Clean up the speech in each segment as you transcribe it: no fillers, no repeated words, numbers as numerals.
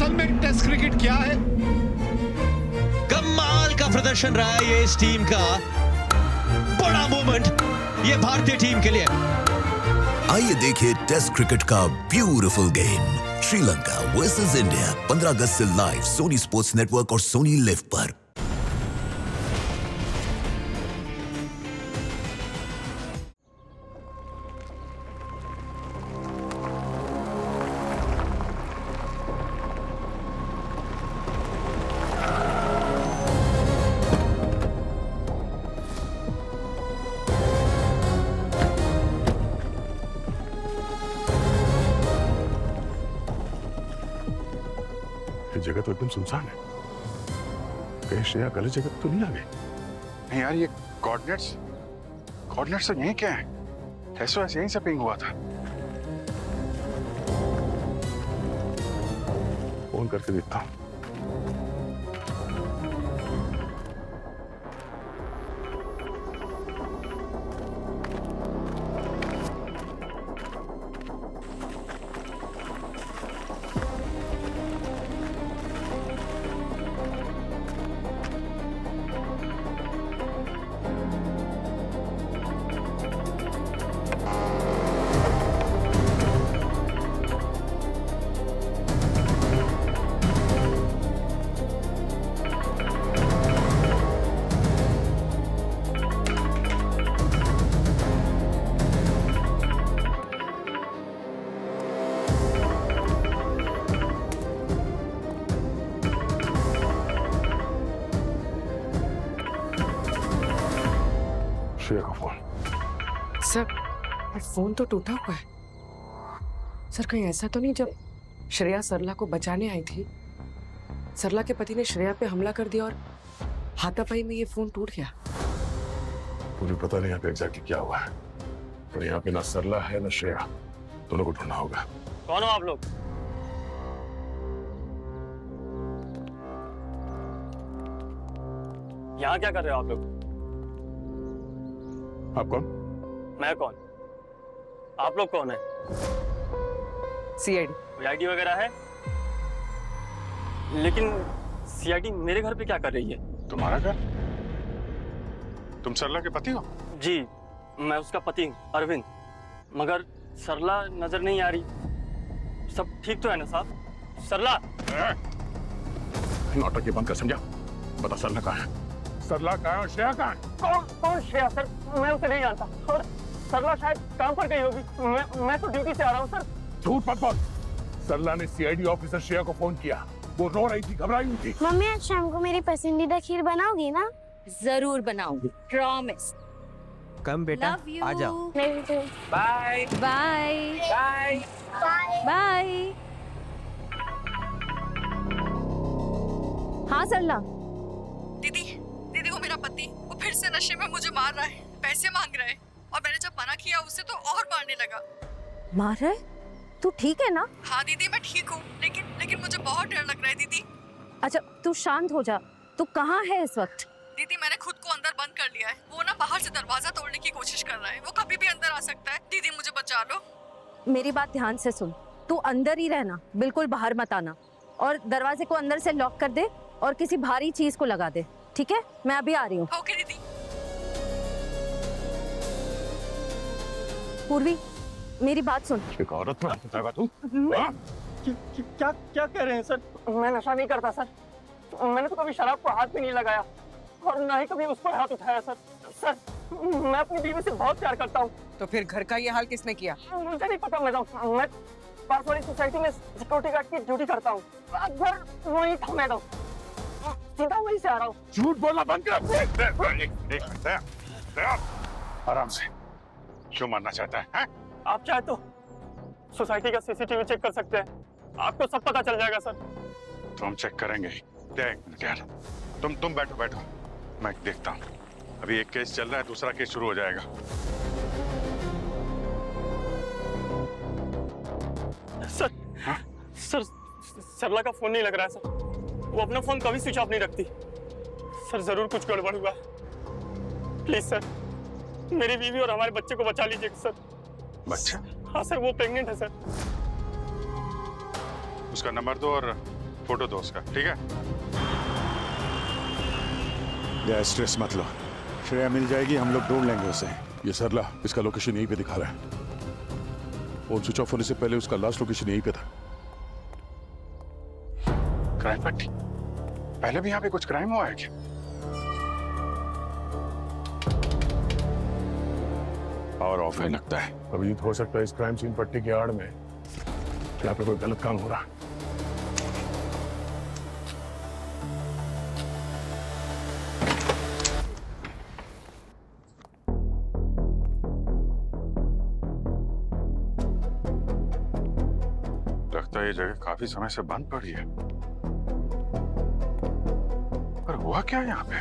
असल में test cricket क्या है? कमाल का प्रदर्शन रहा है ये इस टीम का, बड़ा मोमेंट ये भारतीय टीम के लिए। आइए देखिए टेस्ट क्रिकेट का beautiful game, Sri Lanka versus India, 15 अगस्त से लाइव सोनी स्पोर्ट्स नेटवर्क और सोनी लिव पर। जगह तो एकदम सुनसान है। कहीं श्रेया गलत जगह तो नहीं आ गई? नहीं यार, ये कोऑर्डिनेट्स तो यही क्या है? एसओएस यहीं से पिंग हुआ था। फोन करके देखता हूँ। श्रेया का फोन। सर फोन तो टूटा हुआ है। सर कहीं ऐसा तो नहीं जब श्रेया सरला को बचाने आई थी, सरला के पति ने श्रेया पे हमला कर दिया और हाथापाई में ये फोन टूट गया? मुझे पता नहीं यहाँ पे एग्जैक्टली क्या हुआ है, पर यहाँ पे ना सरला है ना श्रेया, दोनों को ढूंढना होगा। कौन हो आप लोग? यहाँ क्या कर रहे हो आप लोग? आप कौन? मैं कौन? आप लोग कौन है? सीआईडी। कोई आईडी वगैरह है? लेकिन सीआईडी मेरे घर पे क्या कर रही है? तुम्हारा घर? तुम सरला के पति हो? जी, मैं उसका पति हूँ, अरविंद। मगर सरला नजर नहीं आ रही। सब ठीक तो है ना साहब? सरला! नाटक ये बंद कर, समझा? बता सरला कहाँ है? सरला कहाँ है और श्रेया कहाँ है? कौन श्रेया सर? मैं उसे नहीं जानता और सरला शायद काम पर गई होगी। मैं तो ड्यूटी से आ रहा हूँ सर। झूठ मत बोल। सरला ने सीआईडी ऑफिसर श्रेया को फोन किया, वो रो रही थी, घबराई हुई थी। मम्मी आज शाम को मेरी पसंदीदा खीर बनाओगी ना? जरूर बनाऊंगी, प्रॉमिस। कम बेटा, आ जाओ। Bye bye bye bye. हाँ सरला। दीदी वो मेरा पति, वो फिर से नशे में मुझे मार रहा है, पैसे मांग रहा है और मैंने जब मना किया उसे तो और मारने लगा। मार रहा है? तू ठीक है ना? हाँ दीदी मैं ठीक हूँ, लेकिन मुझे बहुत डर लग रहा है दीदी। अच्छा तू शांत हो जा। तू कहाँ है इस वक्त? दीदी मैंने खुद को अंदर बंद कर लिया है। वो ना बाहर से दरवाजा तोड़ने की कोशिश कर रहा है, वो कभी भी अंदर आ सकता है। दीदी मुझे बचा लो। मेरी बात ध्यान से सुन, तू अंदर ही रहना, बिल्कुल बाहर मत आना, और दरवाजे को अंदर से लॉक कर दे और किसी भारी चीज को लगा दे, ठीक है? मैं अभी आ रही हूँ। ओके दीदी। पूर्वी मेरी बात सुन। एक औरत में बताएगा तू? क्या कह रहे हैं सर? मैं नशा नहीं करता सर। मैंने तो कभी शराब को हाथ भी नहीं लगाया और ना ही कभी उस पर हाथ उठाया सर। सर मैं अपनी बीवी से बहुत प्यार करता हूँ। तो फिर घर का ये हाल किसने किया? मुझे नहीं पता मैडम, मैं पास वाली सोसाइटी में सिक्योरिटी गार्ड की ड्यूटी करता हूँ। घर वही था मैडम, सीधा वहीं से आ रहा हूँ। झूठ बोलना बंद कर। आराम से। क्यों मारना चाहता है? आप चाहे तो सोसाइटी का सीसीटीवी चेक कर सकते हैं, आपको सब पता चल जाएगा सर। तो हम चेक करेंगे ही। एक मिनट यार, तुम बैठो, मैं देखता हूँ। अभी एक केस चल रहा है, दूसरा केस शुरू हो जाएगा। सर, हाँ? सर सरला का फोन नहीं लग रहा है सर। वो अपना फोन कभी स्विच ऑफ नहीं रखती। सर जरूर कुछ गड़बड़ हुआ। प्लीज सर, मेरी बीवी और हमारे बच्चे को बचा लीजिए सर। बच्चा? हाँ सर, वो प्रेग्नेंट है सर। उसका नंबर दो और फोटो दो उसका, ठीक है? स्ट्रेस मत लो, श्रेया मिल जाएगी, हम लोग ढूंढ लेंगे उसे। ये सरला, इसका लोकेशन यहीं पे दिखा रहा है। फोन स्विच ऑफ होने से पहले उसका लास्ट लोकेशन यहीं पे था। क्राइम पट्टी? पहले भी यहाँ पे कुछ क्राइम हुआ है क्या? पावर ऑफ है लगता है। अभिजीत, हो सकता है इस क्राइम सीन पट्टी की आड़ में यहाँ पे कोई गलत काम हो रहा। लगता है ये जगह काफी समय से बंद पड़ी है। पर हुआ क्या यहाँ पे?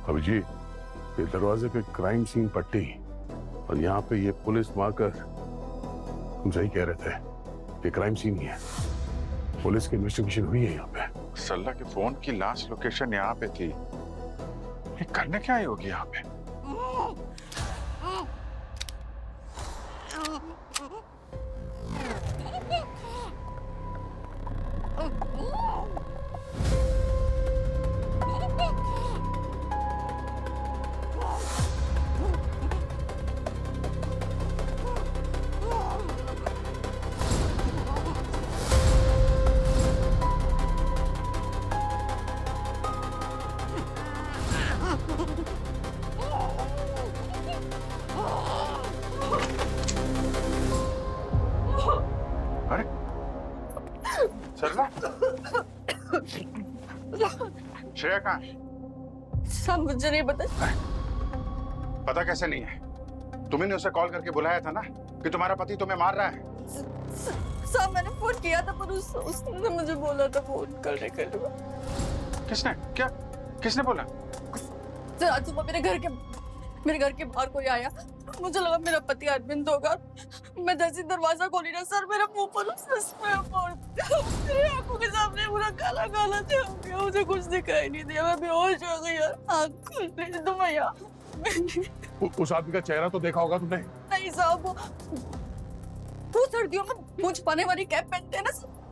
अभिजीत, ये दरवाजे पे क्राइम सीन पट्टी और यहाँ पे ये पुलिस मार्कर, तुम सही कह रहे थे, ये क्राइम सीन ही है। पुलिस की इन्वेस्टिगेशन हुई है यहाँ पे। सल्ला के फोन की लास्ट लोकेशन यहाँ पे थी। ये करने क्या आई होगी यहाँ पे? अरे सरला, श्रेया कहाँ है? सब मुझे नहीं पता। पता कैसे नहीं है? तुम्हें उसे कॉल करके बुलाया था ना कि तुम्हारा पति तुम्हें मार रहा है। सब मैंने फोन किया था, पर उसने मुझे बोला था फोन करने के लिए। किसने? क्या किसने बोला? सर आज सुबह मेरे घर के बाहर कोई आया, मुझे लगा मेरा पति अरविंद होगा। मैं जैसे दरवाजा खोली ना सर, मेरा मुंह पर मेरी आंखों के सामने पूरा काला काला छा गया। मुझे कुछ दिखाई नहीं दिया, मैं बेहोश हो गई यार। आँख खुल तो मैं यहाँ। उस आदमी का चेहरा तो देखा होगा तुमने? नहीं साहब, वो सर्दियों में मूंछ पाने वाली कैप पहनते हैं ना,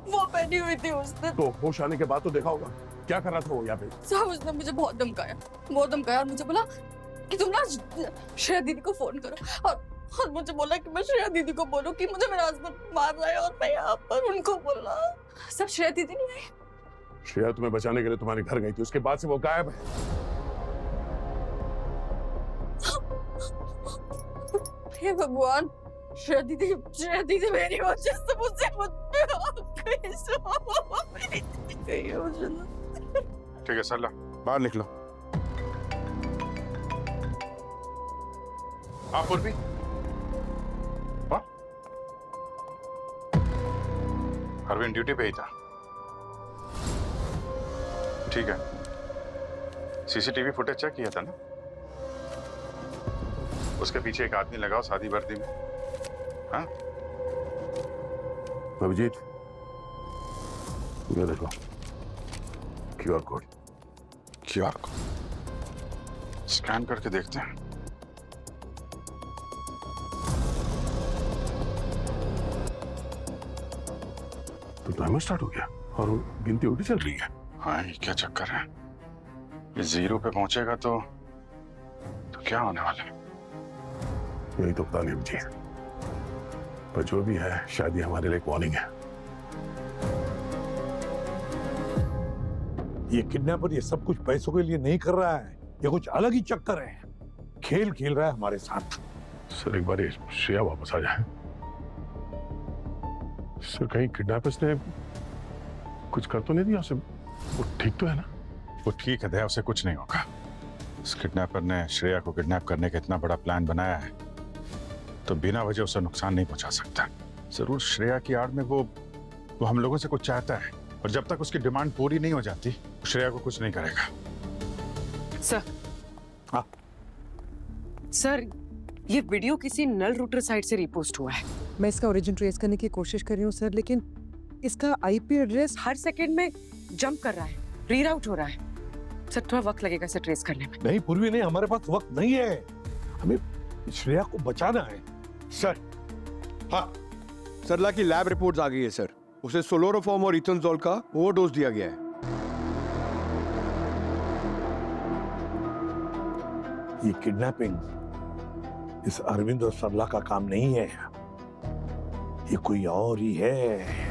वो पहनी हुई थी उसने। तो होश आने के बाद तो देखा होगा। क्या कर रहा था वो यहाँ पे? साहब उसने मुझे बहुत धमकाया और मुझे बोला कि तुम ना श्रेया दीदी को फोन करो, और मुझे बोला कि मैं श्रेया दीदी को बोलूं कि मुझे मेरा हस्बैंड मार रहा है, और मैं यहाँ पर उनको बोला। सब श्रेया दीदी नहीं आई। श्रेया तुम्हें बचाने के लिए तुम्हारे घर गई थी, उसके बाद से वो गायब है। हे भगवान, श्रेया दीदी मेरी वजह से मुझसे ठीक है सरला, बाहर निकलो। आप पूर्वी अरविंद ड्यूटी पे ही था। ठीक है, सीसीटीवी फुटेज चेक किया था ना? उसके पीछे एक आदमी लगाओ शादी वर्दी में। हाँ अभिजीत, ये देखो QR code. QR code scan करके देखते हैं। तो टाइमर स्टार्ट हो गया और गिनती उल्टी चल रही है। हाँ, ये क्या चक्कर है? ये 0 पे पहुंचेगा तो क्या होने वाला है? यही तो पता नहीं अभिजीत, पर जो भी है शायद ये हमारे लिए एक वार्निंग है। ये किडनैपर ये सब कुछ पैसों के लिए नहीं कर रहा है, ये कुछ अलग ही चक्कर है। खेल खेल रहा है हमारे साथ। सर एक बार श्रेया वापस आ जाए। सर कहीं किडनैपर्स ने कुछ कर तो नहीं दिया उसे? वो ठीक तो है ना? वो ठीक है दया, उसे कुछ नहीं होगा। उस किडनैपर ने श्रेया को किडनैप करने का इतना बड़ा प्लान बनाया है तो बिना वजह उसे नुकसान नहीं पहुंचा सकता। जरूर श्रेया की आड़ में वो हम लोगों से कुछ चाहता है, और जब तक उसकी डिमांड पूरी नहीं हो जाती श्रेया को कुछ नहीं करेगा। सर, हाँ सर ये वीडियो किसी नल रूटर साइट से रिपोस्ट हुआ है। मैं इसका ओरिजिन ट्रेस करने की कोशिश कर रही हूँ सर, लेकिन इसका आईपी एड्रेस हर सेकंड में जंप कर रहा है, रीराउट हो रहा है। सर थोड़ा वक्त लगेगा इसे ट्रेस करने में। नहीं पूर्वी नहीं, हमारे पास वक्त नहीं है। हमें श्रेया को बचाना है। सर, हाँ, सरला की लैब रिपोर्ट्स आ गई है सर। उसे सोलोरोफॉर्म और इथेनॉल का ओवरडोज दिया गया है। ये किडनैपिंग इस अरविंद और सरला का काम नहीं है, ये कोई और ही है।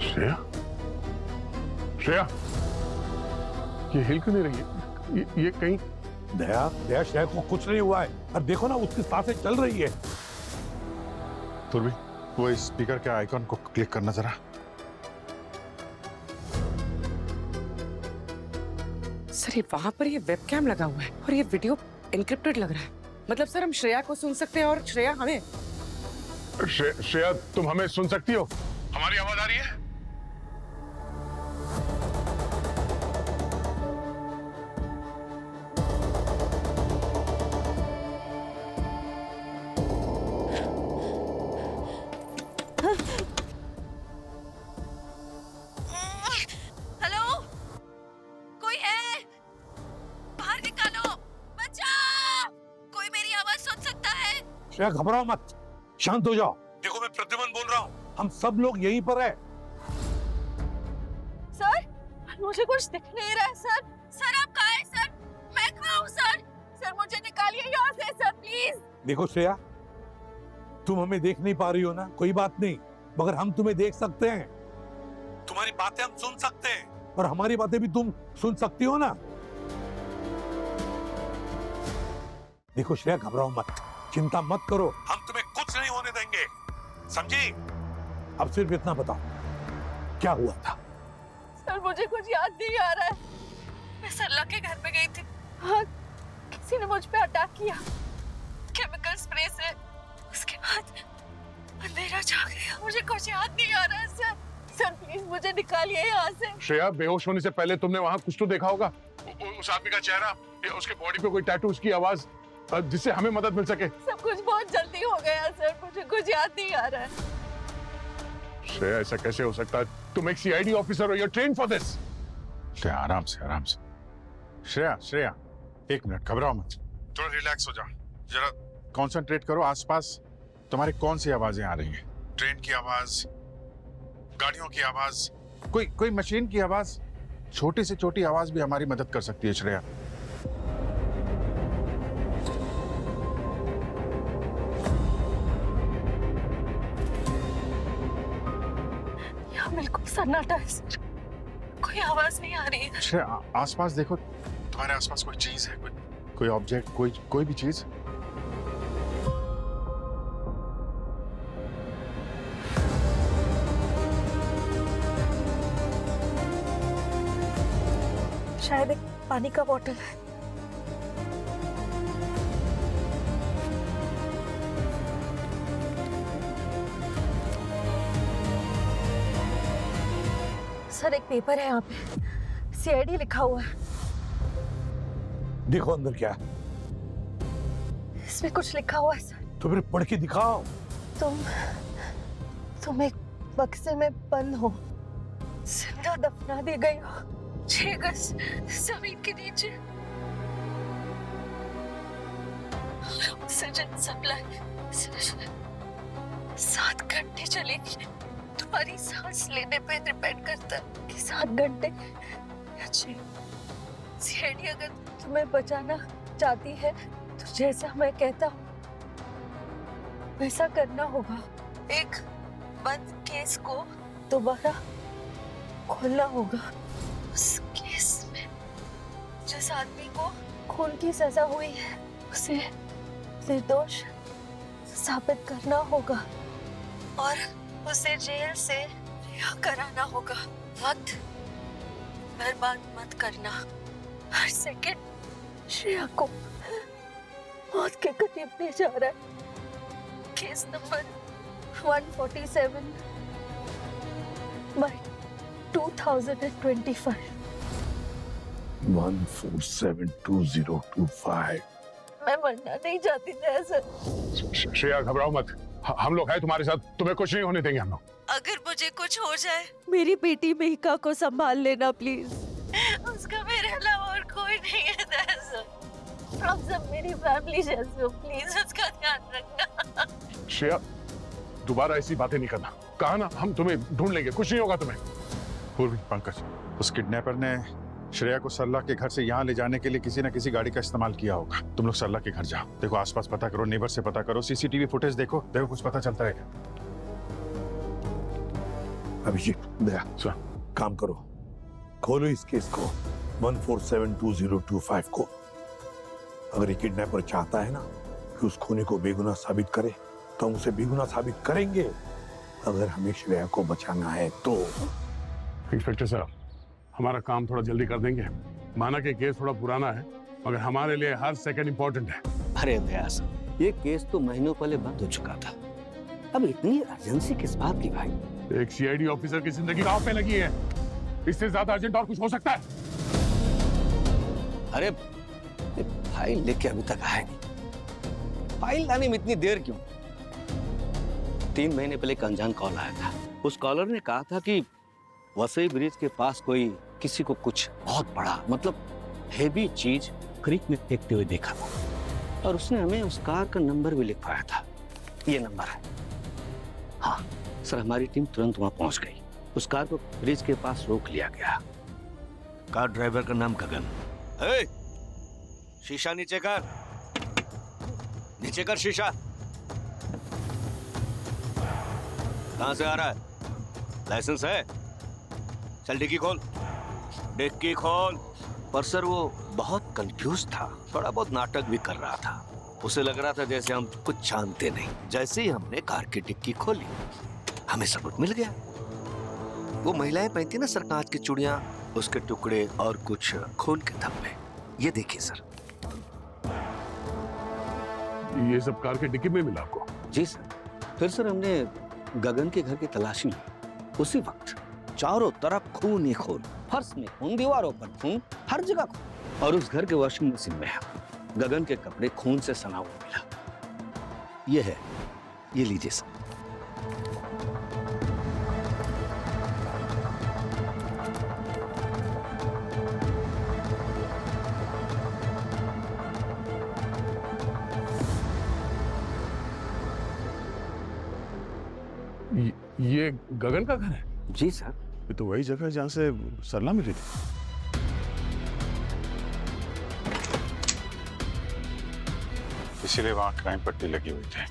श्रेया, श्रेया, ये हिल क्यों नहीं रही है? ये कहीं दया दया श्रेया को कुछ नहीं हुआ है, और देखो ना उसकी सांसें चल रही है। तुरभी, वो इस स्पीकर के आइकॉन को क्लिक करना जरा। सर ये वहां पर ये वेबकैम लगा हुआ है और ये वीडियो एन्क्रिप्टेड लग रहा है। मतलब सर हम श्रेया को सुन सकते हैं और श्रेया हमें। श्रेया, तुम हमें सुन सकती हो? हमारी आवाज आ रही है? हेलो, कोई है? बाहर निकालो, बचाओ! कोई मेरी आवाज सुन सकता है? श्रेया घबराओ मत, शांत हो जाओ। देखो मैं प्रद्युमन बोल रहा हूँ, हम सब लोग यहीं पर है। सर, मुझे कुछ दिख नहीं रहा है सर। सर आप कहाँ हैं सर? मैं कहाँ हूँ सर? सर मुझे निकालिए यहाँ से सर प्लीज। देखो श्रेया, तुम हमें देख नहीं पा रही हो ना, कोई बात नहीं, मगर हम तुम्हें देख सकते हैं। तुम्हारी बातें हम सुन सकते हैं और हमारी बातें भी तुम सुन सकती हो ना। देखो श्रेया घबराओ मत, चिंता मत करो, हम तुम्हें कुछ नहीं होने देंगे, समझी? अब सिर्फ इतना बताओ, क्या हुआ था? सर मुझे कुछ याद नहीं आ रहा है। मैं सरला के घर में गई थी। हाँ, किसी ने मुझ पे अटैक किया केमिकल स्प्रे से। उसके बाद अंधेरा छा गया। मुझे कुछ याद नहीं आ रहा है सर। सर प्लीज मुझे निकालिए यहाँ से। श्रेया, बेहोश होने से पहले तुमने वहां कुछ तो देखा होगा। उस आदमी का चेहरा, या उसके बॉडी पे कोई टैटू, उसकी आवाज, जिससे हमें मदद मिल सके। सब कुछ बहुत जल्दी हो गया सर, मुझे कुछ याद नहीं आ रहा है। श्रेया, ऐसा कैसे हो सकता है? तुम एक सीआईडी ऑफिसर हो, you are trained for this. Shreya आराम से, आराम से। श्रेया, श्रेया, एक मिनट, घबराओ मत, थोड़ा रिलैक्स हो जाओ, जरा कंसंट्रेट करो। आसपास तुम्हारी कौन सी आवाजें आ रही हैं? ट्रेन की आवाज, गाड़ियों की आवाज, कोई मशीन की आवाज? छोटी से छोटी आवाज भी हमारी मदद कर सकती है श्रेया। यहाँ बिल्कुल सन्नाटा है सर, कोई आवाज नहीं आ रही है। श्रेया आसपास देखो, तुम्हारे आसपास कोई चीज है, कोई ऑब्जेक्ट, कोई भी चीज? शायद एक पानी का बोतल है। सर एक पेपर है यहाँ पे, सीआईडी लिखा हुआ है। देखो अंदर क्या है। इसमें कुछ लिखा हुआ है सर। तो फिर पढ़ के दिखाओ। तुम एक बक्से में बंद हो, जिंदा दफना दी गई हो 6 गज जमीन के नीचे। ऑक्सीजन सप्लाई सिर्फ 7 घंटे चलेगी। तुम्हारी सांस लेने पे डिपेंड करता है कि 7 घंटे या 6। सीआईडी अगर तुम्हें बचाना चाहती है तो जैसा मैं कहता हूँ वैसा करना होगा। एक बंद केस को दोबारा खोलना होगा। उस केस में जिस आदमी को खून की सजा हुई है उसे निर्दोष साबित करना होगा और उसे जेल से रिहा कराना होगा। वक्त बर्बाद मत करना। हर सेकंड श्रेया को मौत के करीब ले जा रहा है। Case number 147 by 2025। 1472025। मैं मरना नहीं चाहती थी सर। श्रेया घबराओ मत, हम लोग हैं तुम्हारे साथ, तुम्हें कुछ नहीं होने देंगे हम लोग। अगर मुझे कुछ हो जाए, मेरी बेटी मेहिका को संभाल लेना प्लीज। उसका मेरे अलावा और कोई नहीं है सर। आप सब मेरी फैमिली जैसे हो, प्लीज उसका ध्यान रखना। श्रेया दोबारा ऐसी बातें नहीं करना, कहा ना हम तुम्हें ढूंढ लेंगे, कुछ नहीं होगा तुम्हें। पूर्वी, पंकज, उस किडनैपर ने श्रेया को सरला के घर से यहाँ ले जाने के लिए किसी न किसी गाड़ी का इस्तेमाल किया होगा। तुम लोग सरला के घर जाओ, देखो आसपास पता करो, नेबर से पता करो, सीसीटीवी फुटेज देखो कुछ पता चलता है क्या। अभिजीत, दया, सर काम करो, खोलो इस केस को 1472025 को। अगर ये किडनैपर चाहता है ना कि उस खूनी को बेगुनाह साबित करे, तो हम उसे बेगुनाह साबित करेंगे। अगर हमें श्रेया को बचाना है तो। इंस्पेक्टर साहब, हमारा काम थोड़ा जल्दी कर देंगे। माना कि केस थोड़ा पुराना है, मगर हमारे लिए हर सेकंड इंपॉर्टेंट है। अरे व्यास, ये केस तो महीनों पहले बंद हो चुका था, अब इतनी अर्जेंसी किस बात की भाई? एक सीआईडी ऑफिसर की जिंदगी दांव पे लगी है, इससे ज्यादा अर्जेंट और कुछ हो सकता है? अरे फाइल लेके अभी तक आया नहीं, फाइल लाने में इतनी देर क्यों? 3 महीने पहले एक अनजान कॉल आया था। उस कॉलर ने कहा था कि वसई ब्रिज के पास कोई किसी को कुछ बहुत बड़ा, मतलब हेवी चीज क्रीक में फेंकते हुए देखा था, और उसने हमें उस कार का नंबर भी लिखवाया था। ये नंबर है। हाँ सर, हमारी टीम तुरंत वहां पहुंच गई। उस कार को ब्रिज के पास रोक लिया गया। कार ड्राइवर का नाम गगन। शीशा नीचे कर, नीचे कर शीशा। कहां से आ रहा है? लाइसेंस है? चल डिक्की खोल, डिक्की खोल। पर सर वो बहुत कंफ्यूज था, थोड़ा बहुत नाटक भी कर रहा था। उसे लग रहा था जैसे हम कुछ जानते नहीं। जैसे ही हमने कार की डिक्की खोली, हमें सबूत मिल गया। वो महिलाएं पहनती ना सर कांच की चूड़ियां, उसके टुकड़े और कुछ खून के धब्बे। ये देखिए सर। ये सब कार के डिक्की में मिला आपको? जी सर। फिर सर हमने गगन के घर की तलाशी ली। उसी वक्त चारों तरफ खून ही खून, फर्श में खून, दीवारों पर खून, हर जगह खून। और उस घर के वॉशिंग मशीन में गगन के कपड़े खून से सना हुआ मिला। ये है, ये लीजिए सर। ये गगन का घर है? जी सर। ये तो वही जगह है जहां से सरला मिली थी। इसीलिए वहाँ क्राइम पट्टी लगी हुई थी।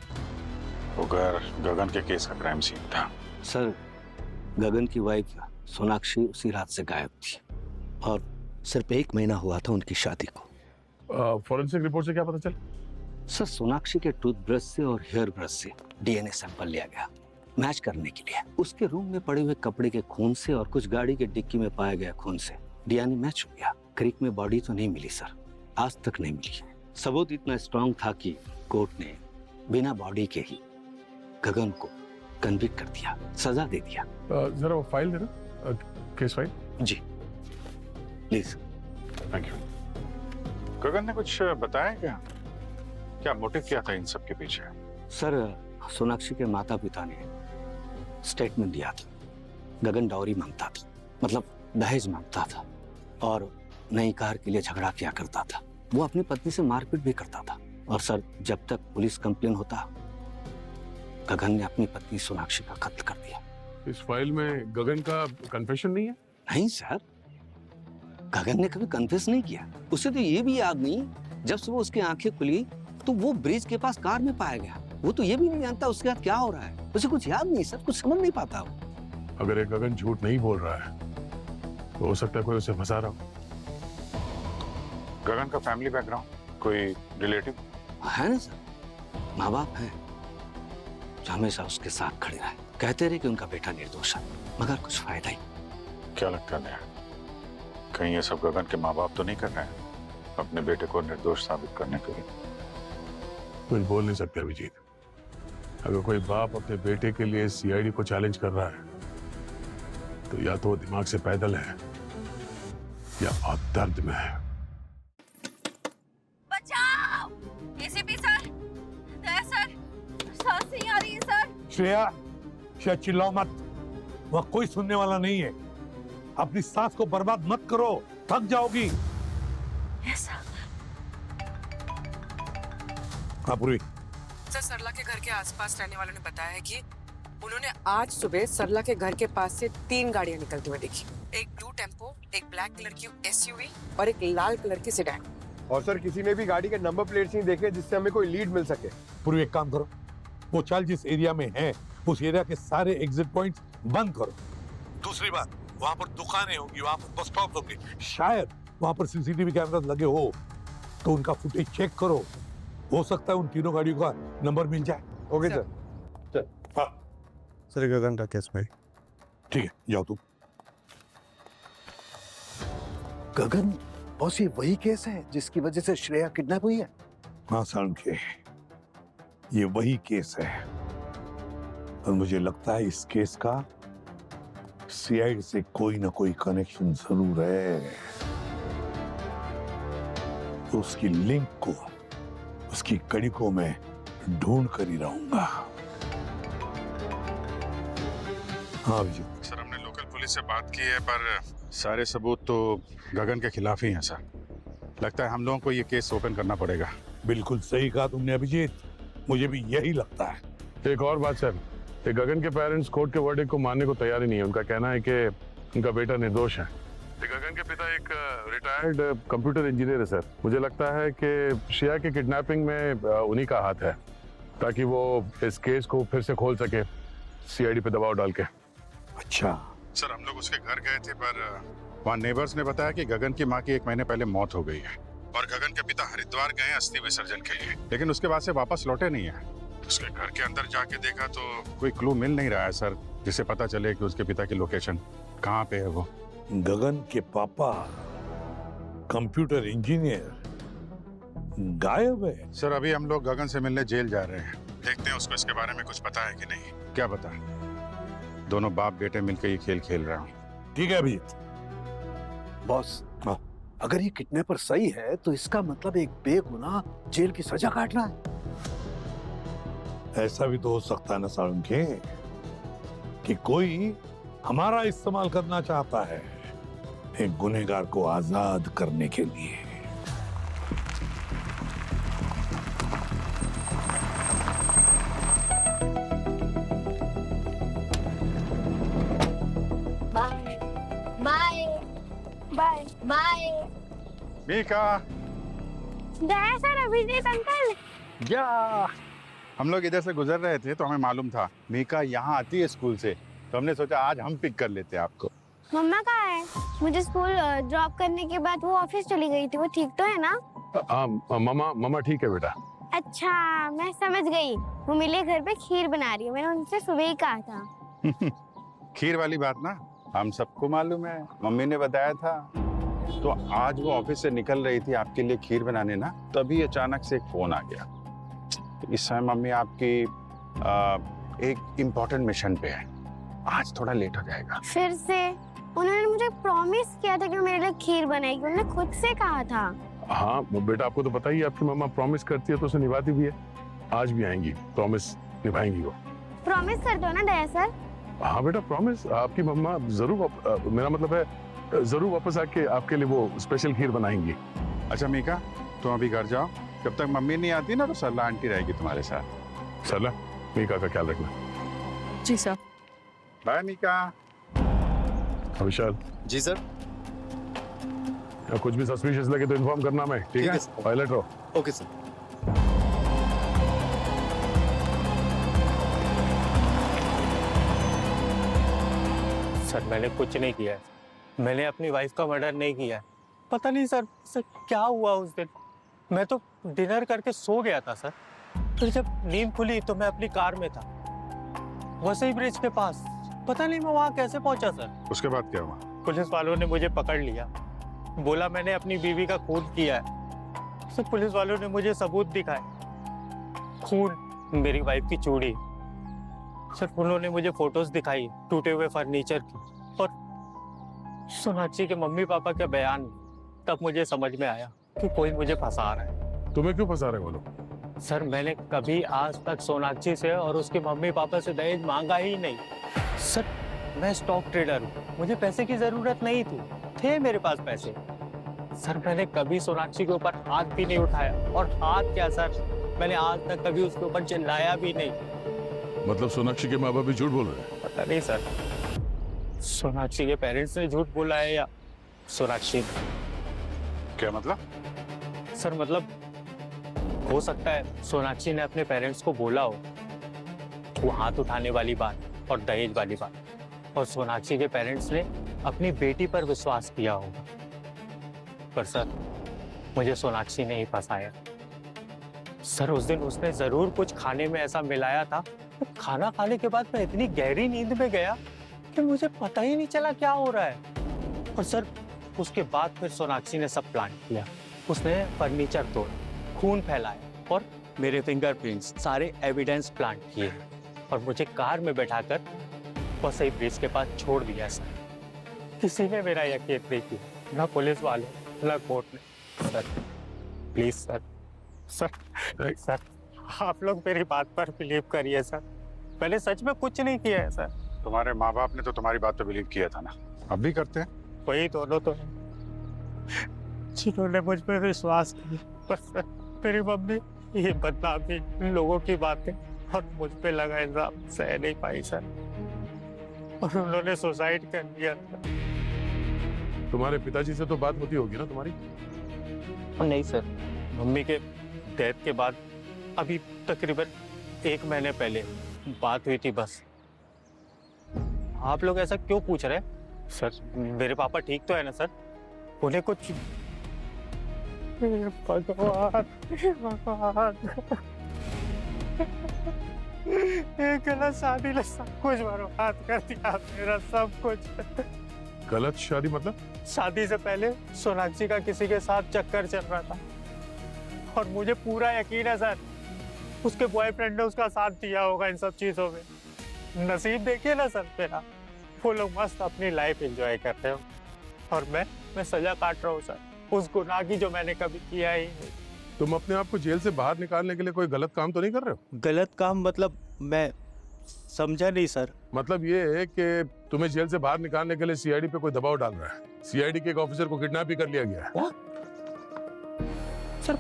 वो घर गगन के केस का क्राइम सीन था। सर गगन की वाइफ सोनाक्षी उसी रात से गायब थी, और सिर्फ 1 महीना हुआ था उनकी शादी को। फॉरेंसिक रिपोर्ट से क्या पता चला? सर सोनाक्षी के टूथब्रश से और हेयर ब्रश से डीएनए सैंपल लिया गया मैच करने के लिए। उसके रूम में पड़े हुए कपड़े के खून से और कुछ गाड़ी के डिक्की में पाया गया खून से डीएनए मैच हो गया। क्रीक में बॉडी तो नहीं मिली सर, आज तक नहीं मिली। सबूत इतना स्ट्रांग था कि कोर्ट ने बिना बॉडी के ही गगन को कन्विक्ट कर दिया, सजा दे दिया। जरा वो फाइल देना, केस फाइल। जी प्लीज। Thank you. गगन ने कुछ बताया क्या मोटिव क्या था इन सब के पीछे? सर सोनाक्षी के माता पिता ने स्टेटमेंट दिया था, गगन डाउरी मांगता था, मतलब दहेज मांगता था, और नई कार के लिए झगड़ा किया करता था। वो अपनी पत्नी से मारपीट भी करता था। और सर जब तक पुलिस कंप्लेन होता, गगन ने अपनी पत्नी सोनाक्षी का कत्ल कर दिया। इस फाइल में गगन का कन्फेशन नहीं है? नहीं सर, गगन ने कभी कन्फेस नहीं किया। उसे तो ये भी याद नहीं, जब से वो उसकी आंखें खुली तो वो ब्रिज के पास कार में पाया गया। वो तो ये भी नहीं जानता उसके साथ क्या हो रहा है। उसे कुछ याद नहीं सर, कुछ समझ नहीं पाता वो। अगर एक गगन झूठ नहीं बोल रहा है तो हो सकता है कोई उसे फंसा रहा हो। गगन का फैमिली बैकग्राउंड, कोई रिलेटिव है ना सर? माँ बाप हैं जो हमेशा उसके साथ खड़े रहे, कहते रहे कि उनका बेटा निर्दोष है, मगर कुछ फायदा ही। क्या लगता है कहीं ये सब गगन के माँ बाप तो नहीं कर रहे हैं अपने बेटे को निर्दोष साबित करने के लिए? कुछ बोल नहीं सकते अभिजीत। अगर कोई बाप अपने बेटे के लिए सीआईडी को चैलेंज कर रहा है तो या तो वो दिमाग से पैदल है या बहुत दर्द में है। बचाओ! एसीपी सर, दया सर, सांस नहीं आ रही है सर। श्रेया चिल्लाओ मत, वह कोई सुनने वाला नहीं है। अपनी सांस को बर्बाद मत करो, थक जाओगी। हाँ पूर्वी। सर सरला के घर के आसपास रहने वालों ने बताया है कि उन्होंने आज सुबह सरला के घर के पास से 3 गाड़ियां निकलती हुई देखी। एक ब्लू टेम्पो, एक ब्लैक कलर की एसयूवी और एक लाल कलर की सेडान। और सर किसी ने भी गाड़ी के नंबर प्लेट्स नहीं देखे जिससे हमें कोई लीड मिल सके। पूर्वी एक काम करो, वो चाल जिस एरिया में है उस एरिया के सारे एग्जिट पॉइंट्स बंद करो। दूसरी बात, वहां पर दुकानें होंगी, वहां पर बस स्टॉप होंगे, शायद वहां पर सीसीटीवी कैमरास लगे हो तो उनका फुटेज चेक करो। हो सकता है उन तीनों गाड़ियों का नंबर मिल जाए। Okay sir. हाँ सर गगन का केस में। ठीक है, जाओ तुम। गगन बॉस, ये वही केस है जिसकी वजह से श्रेया किडनैप हुई है? हाँ सालुंखे, ये वही केस है और मुझे लगता है इस केस का सीआईडी से कोई ना कोई कनेक्शन जरूर है। तो उसकी लिंक को, उसकी कड़ी को मैं ढूंढ कर ही रहूंगा। हाँ अभिजीत। सर हमने लोकल पुलिस से बात की है पर सारे सबूत तो गगन के खिलाफ ही हैं सर। लगता है हम लोगों को ये केस ओपन करना पड़ेगा। बिल्कुल सही कहा तुमने अभिजीत, मुझे भी यही लगता है। एक और बात सर, ये गगन के पेरेंट्स कोर्ट के वर्डिक्ट को मानने को तैयार ही नहीं है। उनका कहना है कि उनका बेटा निर्दोष है। गगन के पिता एक रिटायर्ड कंप्यूटर इंजीनियर है सर। मुझे लगता है कि श्रेया की किडनैपिंग में उन्हीं का हाथ है, ताकि वो इस केस को फिर से खोल सके सीआईडी पे दबाव डाल के। अच्छा सर, हम लोग उसके घर गए थे पर वहाँ नेबर्स ने बताया कि गगन की माँ की 1 महीने पहले मौत हो गई है और गगन के पिता हरिद्वार गए अस्थि विसर्जन के लिए, लेकिन उसके बाद से वापस लौटे नहीं है। उसके घर के अंदर जाके देखा तो कोई क्लू मिल नहीं रहा है सर, जिससे पता चले कि उसके पिता की लोकेशन कहाँ पे है। वो गगन के पापा कंप्यूटर इंजीनियर गायब है। सर अभी हम लोग गगन से मिलने जेल जा रहे हैं, देखते हैं उसको इसके बारे में कुछ पता है कि नहीं। क्या पता, दोनों बाप बेटे मिलकर ये खेल खेल रहे हैं। ठीक है अभिजीत। बॉस, हाँ। अगर ये किडनैपर सही है तो इसका मतलब एक बेगुनाह जेल की सजा काट रहा है। ऐसा भी तो हो सकता है ना सालुंखे कि कोई हमारा इस्तेमाल करना चाहता है एक गुनहगार को आजाद करने के लिए। Bye bye bye bye. Mika, Daya sir, Abhijeet uncle. क्या हम लोग इधर से गुजर रहे थे तो हमें मालूम था मीका यहाँ आती है स्कूल से, तो हमने सोचा आज हम पिक कर लेते हैं आपको। मम्मा कहाँ है? मुझे स्कूल ड्रॉप करने के बाद वो ऑफिस चली गई थी, वो ठीक तो है ना? मामा ठीक है बेटा। अच्छा, मैं समझ गई। वो मेरे घर पे खीर बना रही है, मैंने उनसे सुबह ही कहा था। खीर वाली बात ना हम सबको मालूम है, मम्मी ने बताया था। तो आज वो ऑफिस से निकल रही थी आपके लिए खीर बनाने ना, तभी अचानक से एक फोन आ गया। इस समय मम्मी आपकी एक इम्पोर्टेंट मिशन पे है, आज थोड़ा लेट हो जाएगा। फिर से उन्होंने मुझे प्रॉमिस किया था कि वो मेरे लिए खीर बनाएगी, उन्होंने खुद से कहा था। हाँ बेटा, आपको तो पता ही है, आपकी मम्मा प्रॉमिस करती है तो उसे निभाती भी है। आज भी आएंगी, प्रॉमिस निभाएंगी वो। प्रॉमिस कर दो ना दया सर। हाँ बेटा, प्रॉमिस। आपकी मम्मा जरूर, मेरा मतलब है जरूर वापस आके आपके लिए वो स्पेशल खीर बनाएंगी। अच्छा मीका, तुम अभी घर जाओ, जब तक मम्मी नहीं आती ना तो सरला आंटी रहेगी तुम्हारे साथ। सरला, मीका का ख्याल रखना। जी सर। बाय मीका। विशाल जी सर। कुछ भी सस्पिशियस लगे तो इन्फॉर्म करना मैं, ठीक है? पायलट रहो। Okay sir. सर मैंने कुछ नहीं किया है, मैंने अपनी वाइफ का मर्डर नहीं किया है। पता नहीं सर क्या हुआ उस दिन, मैं तो डिनर करके सो गया था सर। फिर जब नींद खुली तो मैं अपनी कार में था, वसई ब्रिज के पास। पता नहीं मैं वहाँ कैसे पहुँचा सर। उसके बाद क्या हुआ? पुलिस वालों ने मुझे पकड़ लिया, बोला मैंने अपनी बीवी का खून किया है। सर पुलिस वालों ने मुझे सबूत दिखाए, खून, मेरी वाइफ की चूड़ी। सर उन्होंने मुझे फोटोज दिखाई टूटे हुए फर्नीचर की, और सोनाक्षी के मम्मी पापा के बयान। तब मुझे समझ में आया कि कोई मुझे फंसा रहा है। तुम्हें क्यों फंसा रहे वो लोग? सर मैंने कभी आज तक सोनाक्षी से और उसके मम्मी पापा से दहेज मांगा ही नहीं। सर मैं स्टॉक ट्रेडर हूँ, मुझे पैसे की जरूरत नहीं थी, थे मेरे पास पैसे। सर मैंने कभी सोनाक्षी के ऊपर हाथ भी नहीं उठाया, और हाथ क्या सर, मैंने आज तक कभी उसके ऊपर चिल्लाया भी नहीं। मतलब सोनाक्षी के माँ बाप भी झूठ बोल रहे हैं? पता नहीं सर, सोनाक्षी के पेरेंट्स ने झूठ बोला है या सोनाक्षी ने। क्या मतलब? सर मतलब हो सकता है सोनाक्षी ने अपने पेरेंट्स को बोला हो वो हाथ उठाने वाली बात और दहेज वाली बात, और सोनाक्षी के पेरेंट्स ने अपनी बेटी पर विश्वास किया होगा। पर सर मुझे सोनाक्षी ने ही फंसाया। सर उस दिन उसने जरूर कुछ खाने में ऐसा मिलाया था, खाना खाने के बाद मैं इतनी गहरी नींद में गया कि मुझे पता ही नहीं चला क्या हो रहा है। और सर उसके बाद फिर सोनाक्षी ने सब प्लान किया। उसने फर्नीचर तोड़ा, खून फैलाया और मेरे फिंगरप्रिंट्स सारे एविडेंस प्लांट किए और मुझे कार में बैठाकर वसई ब्रिज के पास छोड़ दिया। सर किसी ने मेरा यकीन नहीं किया, ना पुलिस वाले ना कोर्ट ने। Sir please sir, sir sir आप लोग मेरी बात पर बिलीव करिए सर, मैंने सच में कुछ नहीं किया है सर। तुम्हारे माँ बाप ने तो तुम्हारी बात पे बिलीव किया था ना, अब भी करते हैं। वही दोनों तो हैं जिन्होंने मुझ पर विश्वास किया, पर सर मेरी मम्मी ये बदनामी लोगों की बातें और मुझ पे लगा इल्जाम सह नहीं पाई सर, और उन्होंने सुसाइड कर लिया था। तुम्हारे पिताजी से तो बात होती होगी ना तुम्हारी? नहीं सर, मम्मी के डेथ के बाद अभी तकरीबन 1 महीने पहले बात हुई थी बस। आप लोग ऐसा क्यों पूछ रहे हैं? सर मेरे पापा ठीक तो है ना सर? उन्हें कुछ भगवान भगवान एक गलत शादी ने सब कुछ बर्बाद कर दिया, मेरा सब कुछ। गलत शादी मतलब? शादी से पहले सोनाक्षी का किसी के साथ चक्कर चल रहा था और मुझे पूरा यकीन है सर उसके बॉयफ्रेंड ने उसका साथ दिया होगा इन सब चीजों में। नसीब देखिए ना सर मेरा, वो लोग मस्त अपनी लाइफ एंजॉय कर रहे हो और मैं सजा काट रहा हूँ सर उस गुनाह की जो मैंने कभी किया ही नहीं। तुम अपने आप को जेल से बाहर निकालने के लिए कोई गलत काम तो नहीं कर रहे हो? गलत काम मतलब मैं समझा नहीं सर। मतलब ये है कि तुम्हें जेल से बाहर निकालने के लिए सीआईडी पे कोई दबाव डाल रहा है। सीआईडी के एक ऑफिसर को किडनैप भी कर लिया गया है। सर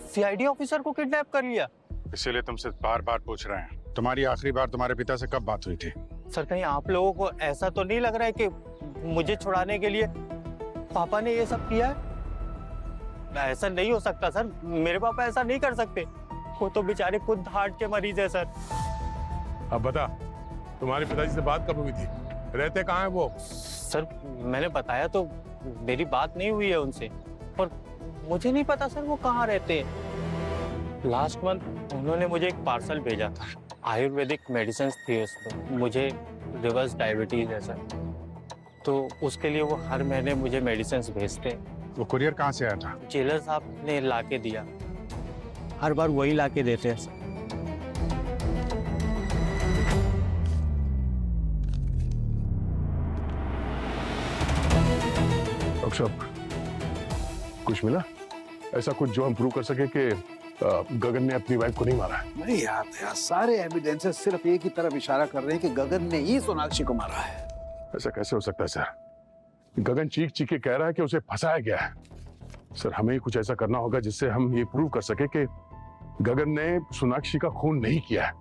सीआईडी ऑफिसर को किडनैप कर लिया? इसीलिए तुमसे बार बार पूछ रहे हैं, तुम्हारी आखिरी बार तुम्हारे पिता से कब बात हुई थी? सर कहीं आप लोगों को ऐसा तो नहीं लग रहा है कि मुझे छुड़ाने के लिए पापा ने ये सब किया है? ऐसा नहीं हो सकता सर, मेरे पापा ऐसा नहीं कर सकते, वो तो बेचारे खुद हार्ट के मरीज है सर। अब बता, तुम्हारे पिताजी से बात कब हुई थी? रहते कहाँ हैं वो? सर मैंने बताया तो मेरी बात नहीं हुई है उनसे, और मुझे नहीं पता सर वो कहाँ रहते हैं। लास्ट मंथ उन्होंने मुझे एक पार्सल भेजा था, आयुर्वेदिक मेडिसिन थी उसमें, मुझे रिवर्स डायबिटीज है सर, तो उसके लिए वो हर महीने मुझे मेडिसिन भेजते हैं। वो कुरियर कहाँ से आया था? जेलर साहब ने लाके दिया, हर बार वही लाके देते हैं सर। अक्षर, कुछ मिला ऐसा कुछ जो हम प्रूव कर सके कि गगन ने अपनी वाइफ को नहीं मारा है? नहीं यार, सारे एविडेंसेस सिर्फ एक ही तरफ इशारा कर रहे हैं कि गगन ने ही सोनाक्षी को मारा है। ऐसा कैसे हो सकता है सर? गगन चीख चीख के कह रहा है कि उसे फंसाया गया है। सर हमें ही कुछ ऐसा करना होगा जिससे हम ये प्रूव कर सके कि गगन ने सोनाक्षी का खून नहीं किया है,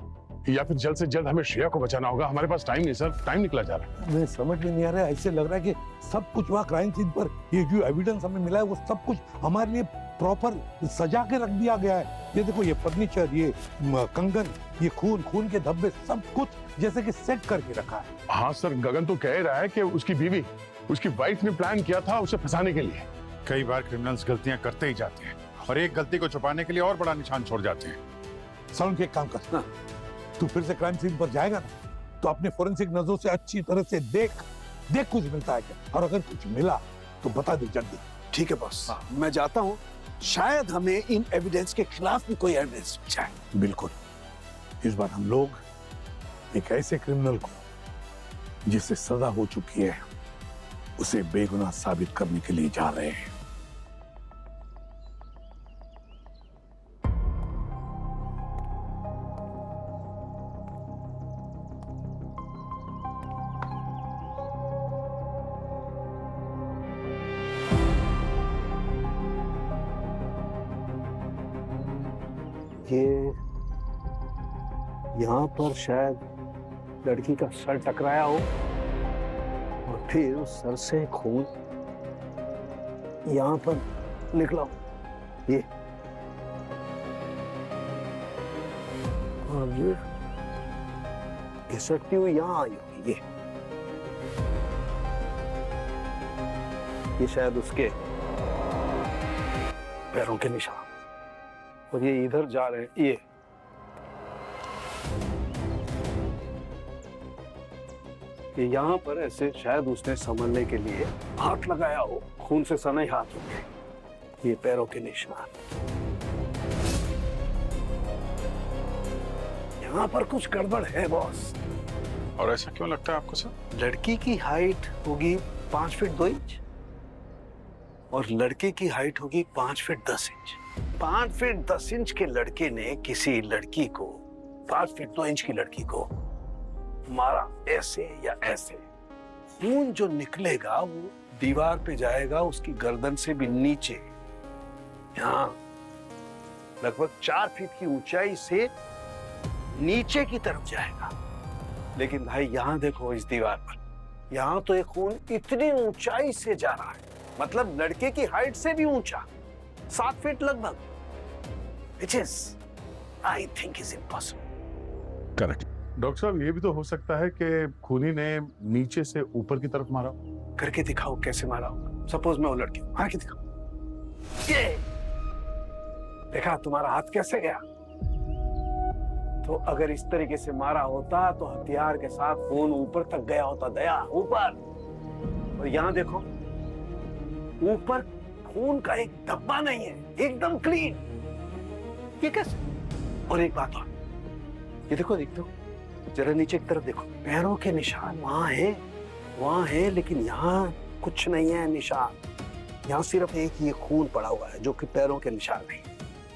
या फिर जल्द से जल्द हमें श्रेया को बचाना होगा। हमारे पास टाइम नहीं सर, टाइम निकला जा रहा है। मैं समझ में नहीं आ रहा है, ऐसे लग रहा है कि सब कुछ वहाँ क्राइम सीन पर ये जो एविडेंस हमें मिला है वो सब कुछ हमारे लिए प्रॉपर सजा के रख दिया गया है। ये देखो, ये फर्नीचर, ये कंगन, ये खून के धब्बे, सब कुछ जैसे कि सेट करके रखा है। हाँ सर, गगन तो कह रहा है कि उसकी बीवी, उसकी वाइफ ने प्लान किया था उसे फंसाने के लिए। कई बार क्रिमिनल्स गलतियां करते ही जाते हैं और एक गलती को छुपाने के लिए और बड़ा निशान छोड़ जाते हैं। साउंड के एक काम कर, तू फिर से क्राइम सीन पर जाएगा ना तो अपने फोरेंसिक नजरों से अच्छी तरह से देख कुछ मिलता है क्या, और अगर कुछ मिला तो बता दे जल्दी। ठीक है बॉस, मैं जाता हूँ, शायद हमें इन एविडेंस के खिलाफ भी कोई एविडेंस मिल जाए। बिल्कुल, इस बार हम लोग एक ऐसे क्रिमिनल को जिसे सजा हो चुकी है उसे बेगुनाह साबित करने के लिए जा रहे हैं। ये यहाँ पर शायद लड़की का सर टकराया हो और फिर उस सर से खून यहाँ पर निकला हो। ये और ये घिसटती हुई यहाँ आई होगी। ये शायद उसके पैरों के निशान, और ये इधर जा रहे हैं। ये यहाँ पर ऐसे शायद उसने संभलने के लिए हाथ लगाया हो, खून से सने हाथ होंगे। ये पैरों के निशान। यहाँ पर कुछ गड़बड़ है बॉस। और ऐसा क्यों लगता है आपको सर? लड़की की हाइट होगी 5 फीट 2 इंच और लड़के की हाइट होगी 5 फीट 10 इंच। 5 फीट 10 इंच के लड़के ने किसी लड़की को 5 फीट 2 इंच की लड़की को मारा ऐसे या ऐसे। खून जो निकलेगा वो दीवार पे जाएगा उसकी गर्दन से भी नीचे, यहाँ लगभग 4 फीट की ऊंचाई से नीचे की तरफ जाएगा। लेकिन भाई यहाँ देखो इस दीवार पर, यहाँ तो एक खून इतनी ऊंचाई से जा रहा है, मतलब लड़के की हाइट से भी ऊंचा, 7 फीट लगभग। Which is, I think is impossible. Correct. Doctor साहब ये भी तो हो सकता है कि खूनी ने नीचे से ऊपर की तरफ मारा। करके दिखाओ कैसे मारा होगा। सपोज मैं वो लड़की हूँ, हाँ, दिखाओ। ये देखा तुम्हारा हाथ कैसे गया? तो अगर इस तरीके से मारा होता तो हथियार के साथ खून ऊपर तक गया होता, दया ऊपर। और यहाँ देखो ऊपर खून का एक धब्बा नहीं है, एकदम क्लीन। ये कैसे? और एक बात और, ये देखो जरा नीचे की तरफ देखो, पैरों के निशान वहां है, लेकिन यहाँ कुछ नहीं है निशान। यहाँ सिर्फ एक ये खून पड़ा हुआ है जो कि पैरों के निशान नहीं,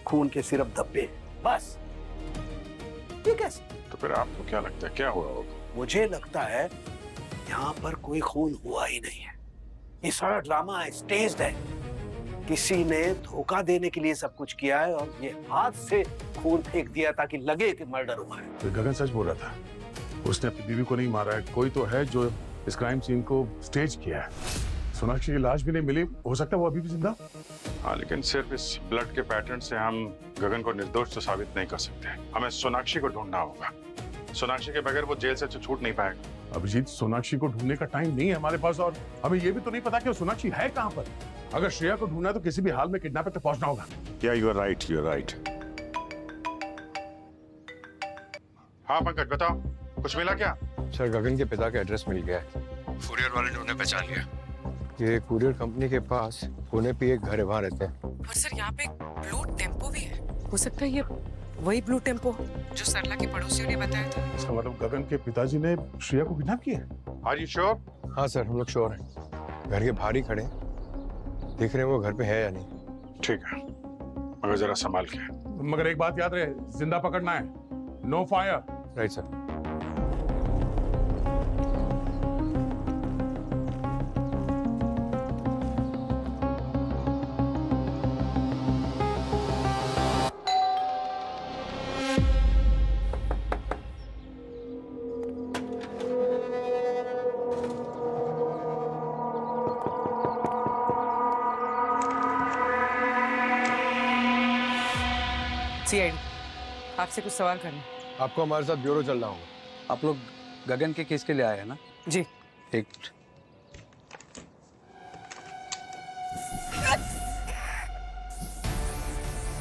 खून के सिर्फ धब्बे हैं, बस। ये कैसे? तो फिर आपको क्या लगता है क्या हुआ होगा? मुझे लगता है यहाँ पर कोई खून हुआ ही नहीं है। ये सारा ड्रामा है, स्टेज्ड है। किसी ने धोखा देने के लिए सब कुछ किया है और ये हाथ से खून फेंक दिया ताकि लगे कि मर्डर हुआ है। तो गगन सच बोल रहा था, उसने अपनी बीवी को नहीं मारा है। कोई तो है जो इस क्राइम सीन को स्टेज किया है। सोनाक्षी की लाश भी नहीं मिली, हो सकता है वो अभी भी जिंदा। हाँ, लेकिन सिर्फ इस ब्लड के पैटर्न से हम गगन को निर्दोष तो साबित नहीं कर सकते। हमें सोनाक्षी को ढूंढना होगा। सोनाक्षी के बगैर वो जेल से तो छूट नहीं पाएगा। अभिजीत, सोनाक्षी को ढूंढने का टाइम नहीं है हमारे पास, और हमें ये भी तो नहीं पता कि सोनाक्षी है कहाँ पर। अगर श्रेया को ढूंढना है तो किसी भी हाल में किडनैपर तक पहुंचना होगा। You are right. हाँ पंकज, बताओ कुछ मिला क्या? सर, गगन के पिता का एड्रेस मिल गया है। कुरियर वाले ने उन्हें पहचान लिया। ये कुरियर कंपनी के पास पुणे पे एक घर है, वहाँ रहते हैं। और सर यहाँ पे एक ब्लू टेम्पो भी है। हो सकता है ये वही ब्लू टेम्पो जो सरला के पड़ोसियों ने बताया था। इसका मतलब गगन के पिताजी ने श्रेया को किडनैप किया है। Are you sure? हाँ सर, हम लोग श्योर हैं। घर के बाहर ही खड़े हैं, देख रहे हैं वो घर पे है या नहीं। ठीक है, मगर जरा संभाल के। मगर एक बात याद रहे, जिंदा पकड़ना है, no fire. Right sir. CID, आपसे कुछ सवाल करना। आपको हमारे साथ ब्यूरो चलना होगा। आप लोग गगन के केस के लिए आए हैं ना? जी। एक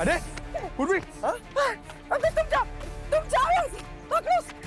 अरे पूर्वी, अबे तुम जाओ यहाँ से, पकड़ो उसे।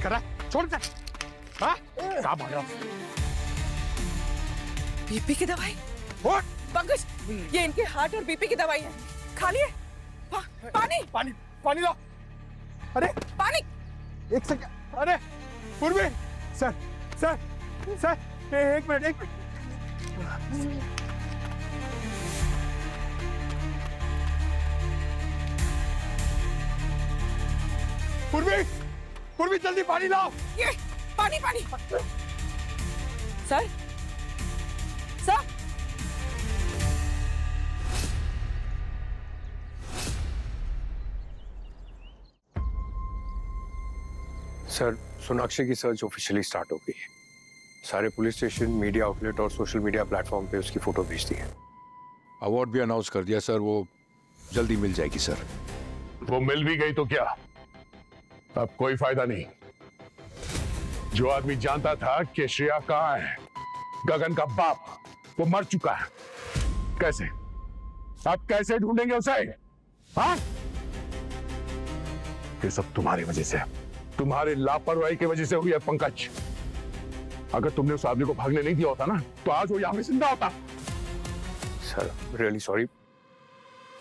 कर रहा है? छोड़ दे। हाँ? क्या भाग रहा है? बीपी की दवाई? उठ! पंकज, ये इनके हार्ट और बीपी की दवाई है। खा लिए? पानी! पानी! पानी लो! अरे! पानी! एक सेकंड! अरे! पूर्वी! सर! सर! सर! एक मिनट, एक मिनट। पूर्वी! पूर्वी जल्दी पानी लाओ! ये पानी पानी! सर? सर? सर, सोनाक्षी की सर्च ऑफिशियली स्टार्ट हो गई है। सारे पुलिस स्टेशन, मीडिया आउटलेट और सोशल मीडिया प्लेटफॉर्म पे उसकी फोटो भेज दी है। अवार्ड भी अनाउंस कर दिया सर, वो जल्दी मिल जाएगी सर। वो मिल भी गई तो क्या, अब कोई फायदा नहीं। जो आदमी जानता था कि श्रेया कहाँ है, गगन का बाप, वो मर चुका है। कैसे, अब कैसे ढूंढेंगे उसे? हाँ? ये सब तुम्हारी वजह से, तुम्हारे लापरवाही की वजह से हुई है पंकज। अगर तुमने उस आदमी को भागने नहीं दिया होता ना, तो आज वो यहां पे जिंदा होता। Sir, really sorry.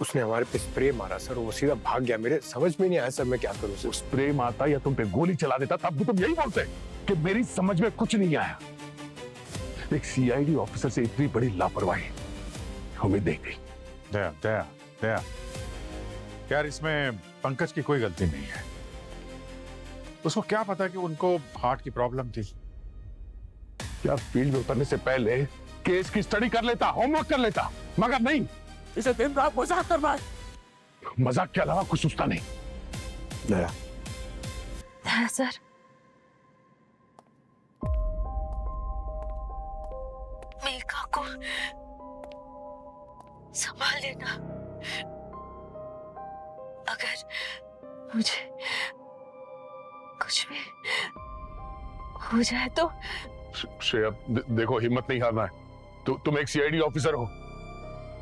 उसने हमारे पे स्प्रे मारा सर, वो सीधा भाग गया। मेरे समझ में नहीं आया सर, मैं क्या करूं सर। स्प्रे मारता या तुम पे गोली चला देता, तब भी तुम यही बोलते कि मेरी समझ में कुछ नहीं आया। एक सीआईडी ऑफिसर से इतनी बड़ी लापरवाही उम्मीद नहीं थी। दया दया दया, यार इसमें पंकज की कोई गलती नहीं है। उसको क्या पता कि उनको हार्ट की प्रॉब्लम थी। क्या फील्ड में उतरने से पहले केस की स्टडी कर लेता, होमवर्क कर लेता, मगर नहीं। इसे दिन रात मजाक कर रहा है। मजाक के अलावा कुछ सोचता नहीं। दया, दया सर, मेघा को संभाल लेना। अगर मुझे कुछ भी हो जाए तो। श्रेया, देखो, हिम्मत नहीं हारना है। तुम एक सीआईडी ऑफिसर हो।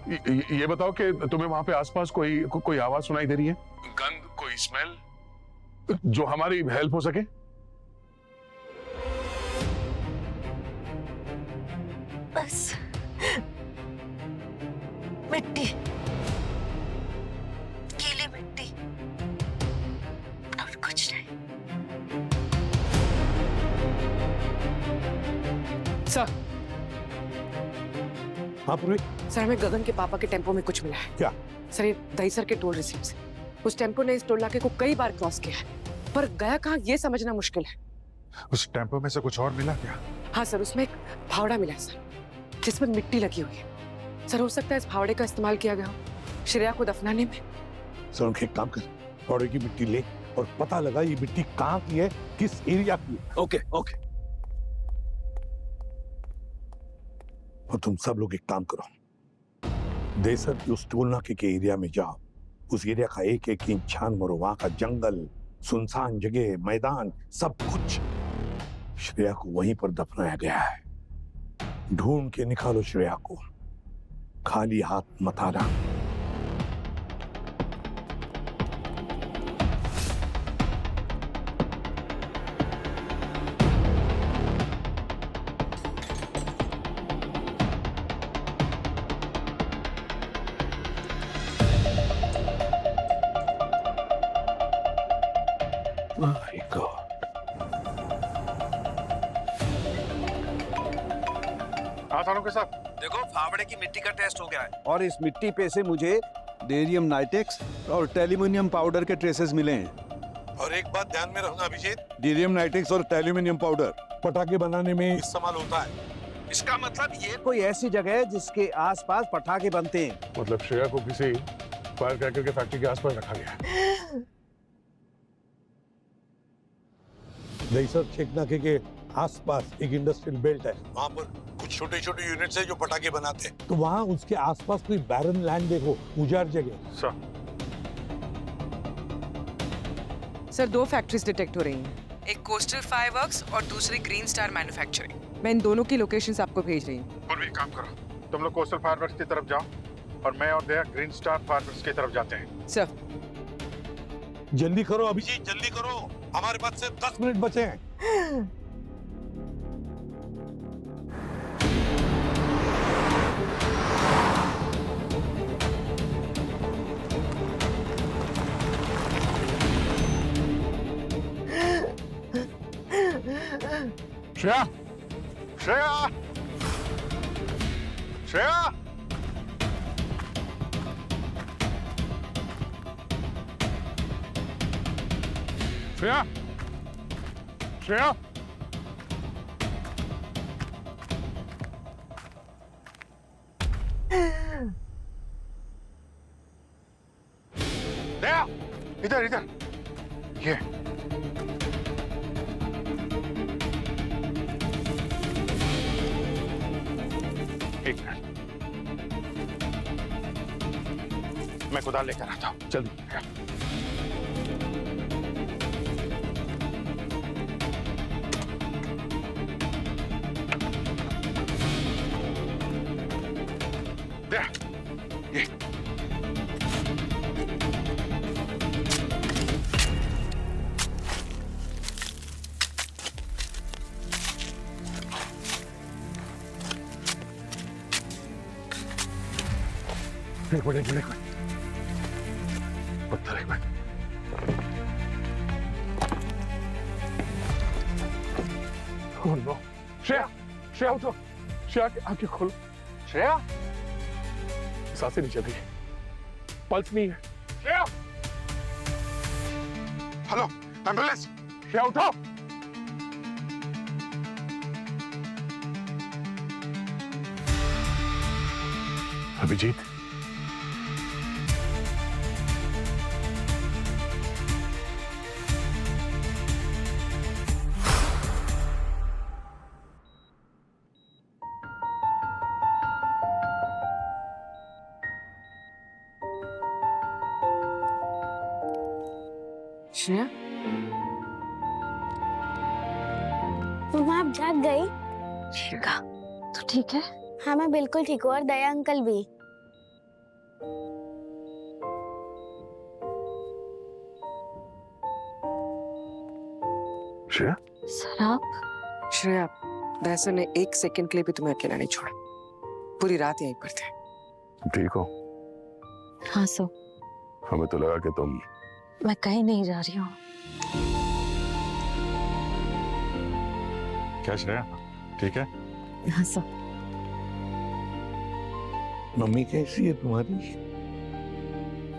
ये बताओ कि तुम्हें वहां पे आसपास कोई आवाज सुनाई दे रही है? गंध, कोई स्मेल जो हमारी हेल्प हो सके? बस मिट्टी, गीली मिट्टी, और कुछ नहीं। सर, हाँ पूर्वी? सर हमें गगन के पापा के टेम्पो में कुछ मिला है। क्या? सर, ये दहीसर के टोल रिसीप्ट से। उस टेम्पो ने इस टोल नाके को कई बार क्रॉस किया है, पर गया कहाँ ये समझना मुश्किल है। उस टेम्पो में से कुछ और मिला क्या? हाँ सर, उसमें एक फावड़ा मिला है सर, जिसमें मिट्टी लगी हुई है। सर, हो सकता है इस फावड़े का इस्तेमाल किया गया हो श्रेया को दफनाने में। सर, उनके एक काम कर, फावड़े की मिट्टी ले और पता लगा ये मिट्टी कहाँ की है, किस एरिया की है। Okay okay. और तुम सब लोग एक काम करो, देसर की उस टोल नाके के एरिया में जाओ, उस एरिया का एक एक इंच छान मारो। वहां का जंगल, सुनसान जगह, मैदान, सब कुछ श्रेया को वहीं पर दफनाया गया है। ढूंढ के निकालो श्रेया को, खाली हाथ मत आना। के साथ देखो, फावड़े की मिट्टी का टेस्ट हो गया है और इस मिट्टी पे से मुझे बेरियम नाइट्रेक्स और टेल्यूमिनियम पाउडर के ट्रेसेस मिले हैं। और एक बात ध्यान में रखना अभिजीत, बेरियम नाइट्रेक्स और टेल्यूमिनियम पाउडर पटाखे बनाने में इस्तेमाल होता है। इसका मतलब ये कोई ऐसी जगह है जिसके आसपास पटाखे बनते हैं। मतलब श्रेया को किसी फायर क्रैकर के फैक्ट्री के आसपास रखा गया। दहीसर चेक नाके के आसपास एक इंडस्ट्रियल बेल्ट है, वहां पर कुछ छोटे छोटे यूनिट्स है जो पटाखे बनाते हैं। तो वहां उसके आसपास कोई बैरन लैंड देखो, उजाड़ जगह। सर, 2 फैक्ट्रीज डिटेक्ट हो रही हैं, एक कोस्टल फायरवर्क्स और दूसरी ग्रीन स्टार मैन्युफैक्चरिंग। मैं इन दोनों की लोकेशंस आपको भेज रही हूँ। और भी काम करो, तुम लोग कोस्टल फायरवर्क्स की तरफ जाओ और मैं और दया ग्रीन स्टार फायरवर्क्स की तरफ जाते हैं। सर, जल्दी करो अभिजीत, जल्दी करो, हमारे पास सिर्फ 10 मिनट बचे हैं। श्रेया, श्रेया, श्रेया, श्रेया, श्रेया, श्रेया, इधर इधर, ये एक मिनट, मैं कुदाल लेकर आता हूं, जल्दी। ये एक मिनट, पत्थर एक minute. Oh no. Shreya, Shreya उठो, श्रेया की आंखें खोलो, श्रेया, सांसें नहीं चल रही, पल्स नहीं है, श्रेया, हेलो, एम्बुलेंस, श्रेया उठो। अभिजीत, श्रेया, मम्मा आप जाग गई? श्रेया, तू ठीक है? हाँ मैं बिल्कुल ठीक हूँ, और दया अंकल भी। श्रेया, सर आप? श्रेया, दहसन ने 1 सेकंड के लिए भी तुम्हें अकेला नहीं छोड़ा, पूरी रात यहीं पर थे। ठीक हो? हाँ सो, हमें तो लगा कि तुम। मैं कहीं नहीं जा रही हूँ। क्या श्रेया, ठीक है? हाँ सो। मम्मी कैसी है तुम्हारी?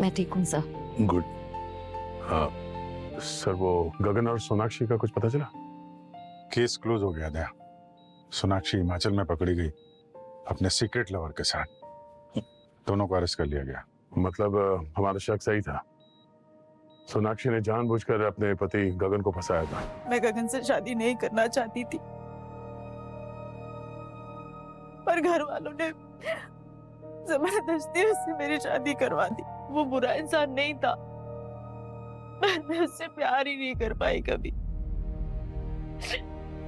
मैं ठीक हूँ सर। गुड। सर वो गगन और सोनाक्षी का कुछ पता चला? केस क्लोज हो गया दया। सोनाक्षी हिमाचल में पकड़ी गई अपने सीक्रेट लवर के साथ। दोनों को अरेस्ट कर लिया गया। मतलब हमारा शक सही था, सोनाक्षी ने जानबूझकर अपने पति गगन को फंसाया था। मैं गगन से शादी नहीं करना चाहती थी, पर घर वालों ने जबरदस्ती उससे मेरी शादी करवा दी। वो बुरा इंसान नहीं था, पर मैं उससे प्यार ही नहीं कर पाई कभी।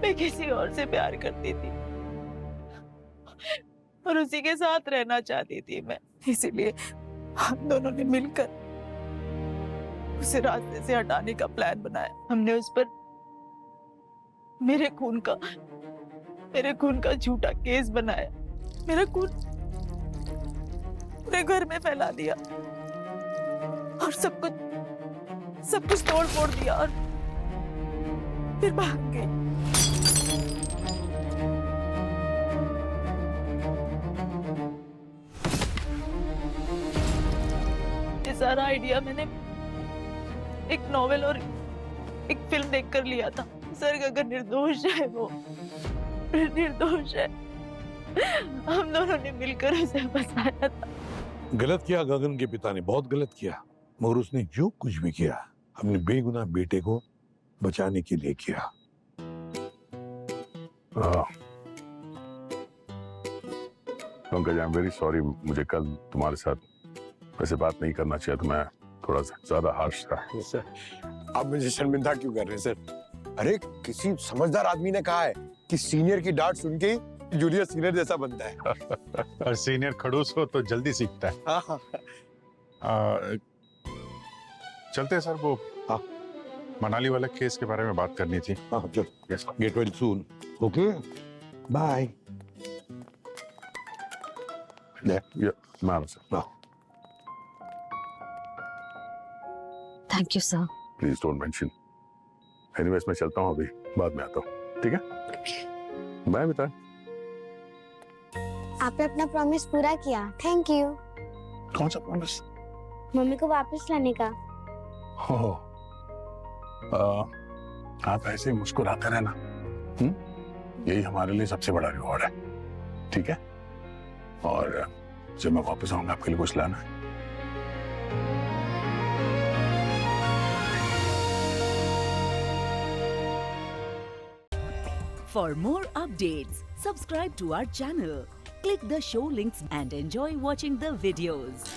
मैं किसी और से प्यार करती थी और उसी के साथ रहना चाहती थी मैं। इसीलिए हम दोनों ने मिलकर उसे रास्ते से हटाने का प्लान बनाया। हमने उस पर मेरे खून का झूठा केस बनाया। मेरा खून पूरे घर में फैला दिया और सब कुछ तोड़ फोड़ दिया और फिर भाग गई। ये सारा आइडिया मैंने एक नॉवेल और एक फिल्म देखकर लिया था। सर गगन निर्दोष है, वो निर्दोष है। हम दोनों ने मिलकर उसे फंसाया था। गलत किया गगन के पिता ने, बहुत गलत किया, मगर उसने जो कुछ भी किया अपने बेगुनाह बेटे को बचाने के लिए किया। Pankaj, I am very sorry. मुझे कल तुम्हारे साथ वैसे बात नहीं करना चाहिए था, मैं थोड़ा सा ज्यादा हार्श था। सर, आप मुझे शर्मिंदा क्यों कर रहे हैं सर? अरे किसी समझदार आदमी ने कहा है कि सीनियर की डांट सुन के जूनियर सीनियर जैसा बनता है। और सीनियर खड़ूस हो तो जल्दी सीखता है। चलते हैं सर, वो हाँ मनाली वाले केस के बारे में बात करनी थी। हाँ चल, get well soon, okay, bye. मैं आ रहा हूं, thank you sir. Please don't mention. Anyways मैं चलता हूँ, अभी बाद में आता हूँ, ठीक है? बाय बेटा। आपने अपना प्रॉमिस पूरा किया, थैंक यू। कौन सा प्रॉमिस? मम्मी को वापस लाने का। हो आप ऐसे ही मुस्कुराते रहना, यही हमारे लिए सबसे बड़ा रिवॉर्ड है, ठीक है? और जब मैं वापस आऊंगा आपके लिए कुछ लाना है। For more updates, subscribe to our channel, click the show links and enjoy watching the videos.